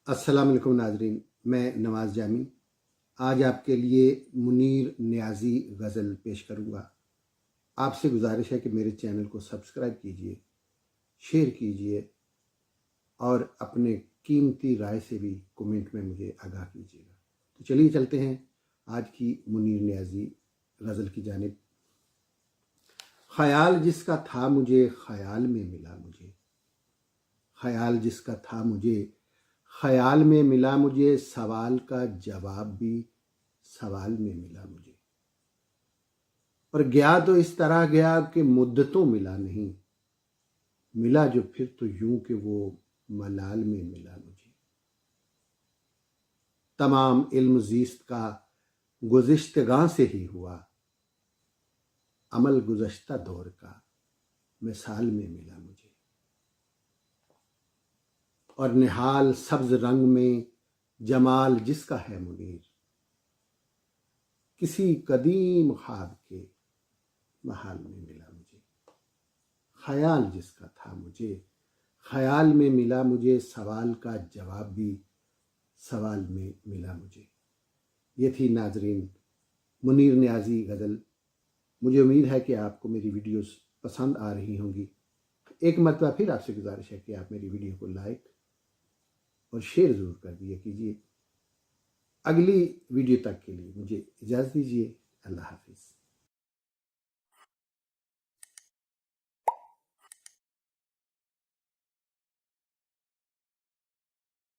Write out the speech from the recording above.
अस्सलाम वालेकुम नाजरीन, मैं नवाज़ जामी आज आपके लिए मुनीर नियाज़ी गज़ल पेश करूँगा। आपसे गुजारिश है कि मेरे चैनल को सब्सक्राइब कीजिए, शेयर कीजिए और अपने कीमती राय से भी कमेंट में मुझे आगाह कीजिएगा। तो चलिए चलते हैं आज की मुनीर नियाज़ी गज़ल की जानिब। ख़याल जिसका था मुझे ख़याल में मिला मुझे, ख़याल जिसका था मुझे ख़याल में मिला मुझे, सवाल का जवाब भी सवाल में मिला मुझे। पर गया तो इस तरह गया कि मुद्दतों मिला नहीं, मिला जो फिर तो यूं कि वो मलाल में मिला मुझे। तमाम इल्म ज़ीस्त का गुज़िश्तगां से ही हुआ, अमल गुज़श्ता दौर का मिसाल में मिला मुझे। और निहाल सब्ज रंग में जमाल जिसका है मुनीर, किसी कदीम ख्वाब के महाल में मिला मुझे। ख़याल जिसका था मुझे ख़याल में मिला मुझे, सवाल का जवाब भी सवाल में मिला मुझे। ये थी नाजरीन मुनीर नियाज़ी गज़ल। मुझे उम्मीद है कि आपको मेरी वीडियोस पसंद आ रही होंगी। एक मरतबा फिर आपसे गुजारिश है कि आप मेरी वीडियो को लाइक और शेयर ज़रूर कर दिया कीजिए। अगली वीडियो तक के लिए मुझे इजाज़त दीजिए। अल्लाह हाफ़िज़।